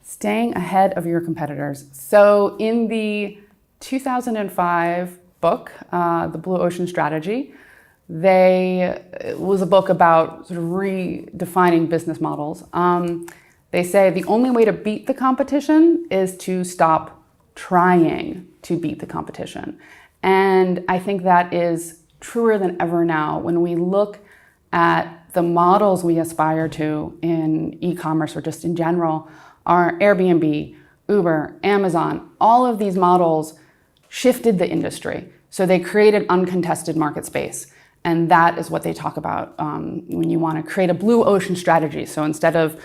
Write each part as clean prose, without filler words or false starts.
Staying ahead of your competitors. So in the 2005 book, The Blue Ocean Strategy, it was a book about sort of redefining business models. They say the only way to beat the competition is to stop trying to beat the competition. And I think that is truer than ever now when we look at the models we aspire to in e-commerce or just in general. Are Airbnb, Uber, Amazon, all of these models shifted the industry. So they created uncontested market space. And that is what they talk about when you want to create a blue ocean strategy. So instead of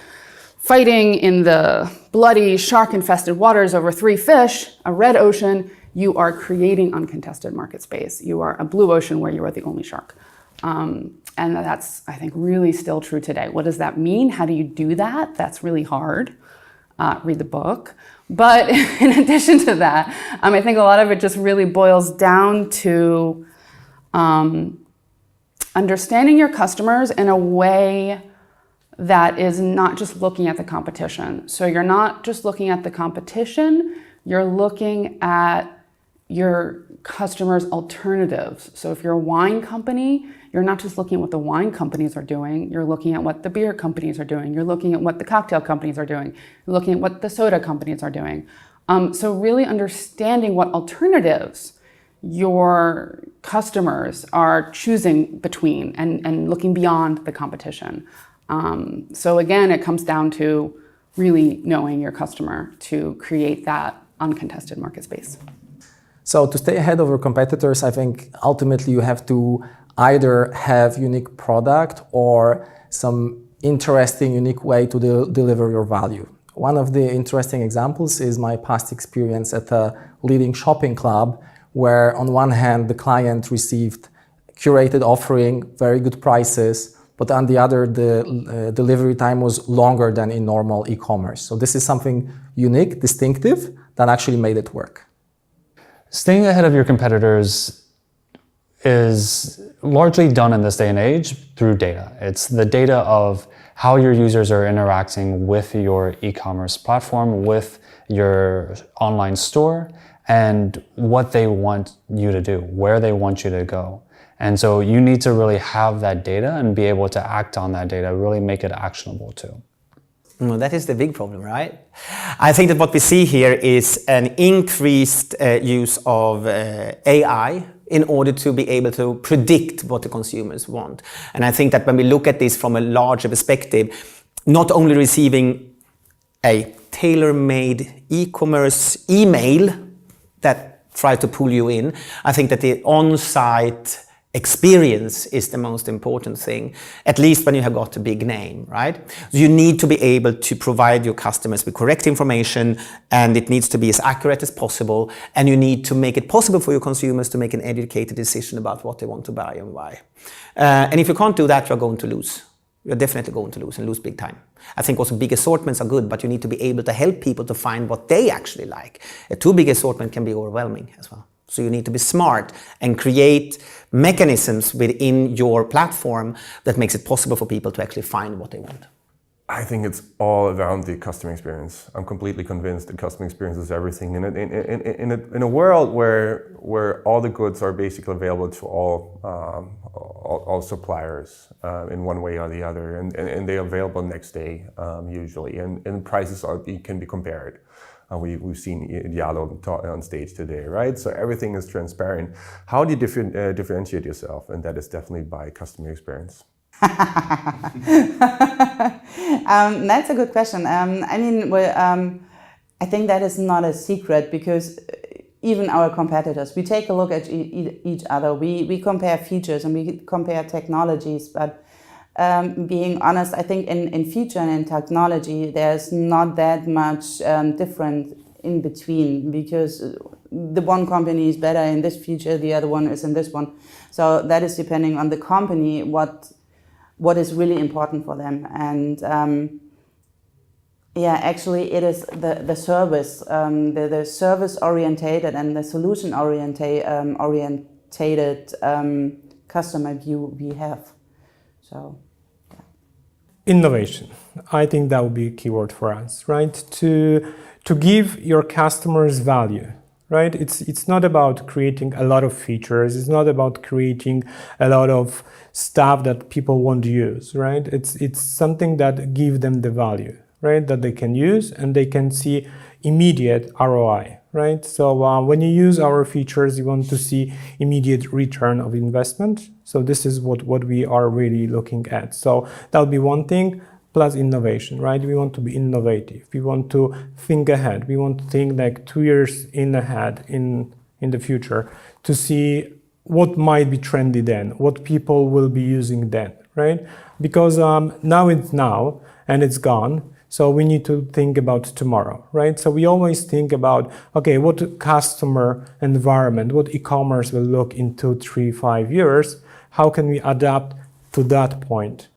fighting in the bloody shark-infested waters over 3 fish, a red ocean, you are creating uncontested market space. You are a blue ocean where you are the only shark. And that's, I think, really still true today. What does that mean? How do you do that? That's really hard. Read the book. But in addition to that, I think a lot of it just really boils down to understanding your customers in a way that is not just looking at the competition. So you're not just looking at the competition, you're looking at your customers' alternatives. So if you're a wine company, you're not just looking at what the wine companies are doing, you're looking at what the beer companies are doing, you're looking at what the cocktail companies are doing, you're looking at what the soda companies are doing. So really understanding what alternatives your customers are choosing between and looking beyond the competition. So again, it comes down to really knowing your customer to create that uncontested market space. So to stay ahead of your competitors, I think ultimately you have to either have unique product or some interesting, unique way to deliver your value. One of the interesting examples is my past experience at a leading shopping club, where on one hand the client received curated offering, very good prices, but on the other the delivery time was longer than in normal e-commerce. So this is something unique, distinctive, that actually made it work. Staying ahead of your competitors is largely done in this day and age through data. It's the data of how your users are interacting with your e-commerce platform, with your online store, and what they want you to do, where they want you to go. And so you need to really have that data and be able to act on that data, really make it actionable too. Well, that is the big problem, right? I think that what we see here is an increased use of AI in order to be able to predict what the consumers want. And I think that when we look at this from a larger perspective, not only receiving a tailor-made e-commerce email that tries to pull you in, I think that the on-site experience is the most important thing, at least when you have got a big name, right? You need to be able to provide your customers with correct information, and it needs to be as accurate as possible, and you need to make it possible for your consumers to make an educated decision about what they want to buy and why. And if you can't do that, you're going to lose. You're definitely going to lose, and lose big time. I think also big assortments are good, but you need to be able to help people to find what they actually like. A too big assortment can be overwhelming as well. So you need to be smart and create mechanisms within your platform that makes it possible for people to actually find what they want. I think it's all around the customer experience. I'm completely convinced that customer experience is everything. In a world where all the goods are basically available to all suppliers in one way or the other, and they're available next day usually, and prices can be compared. We've seen Diallo on stage today, right? So everything is transparent. How do you differentiate yourself? And that is definitely by customer experience. That's a good question. I think that is not a secret, because even our competitors, we take a look at each other. We compare features and we compare technologies, but being honest, I think in feature and in technology, there's not that much different in between, because the one company is better in this feature, the other one is in this one. So that is depending on the company, what is really important for them. And yeah, actually it is the service, the service orientated and the solution orientated customer view we have. So. Innovation. I think that would be a keyword for us, right? To give your customers value, right? It's not about creating a lot of features. It's not about creating a lot of stuff that people won't use, right? It's something that gives them the value, right? That they can use and they can see immediate ROI, right? So when you use our features, you want to see immediate return of investment. So this is what we are really looking at. So that would be one thing, plus innovation, right? We want to be innovative. We want to think ahead. We want to think like 2 years ahead in the future to see what might be trendy then, what people will be using then, right? Because now it's now and it's gone. So we need to think about tomorrow, right? So we always think about, okay, what customer environment, what e-commerce will look in 2, 3, 5 years? How can we adapt to that point?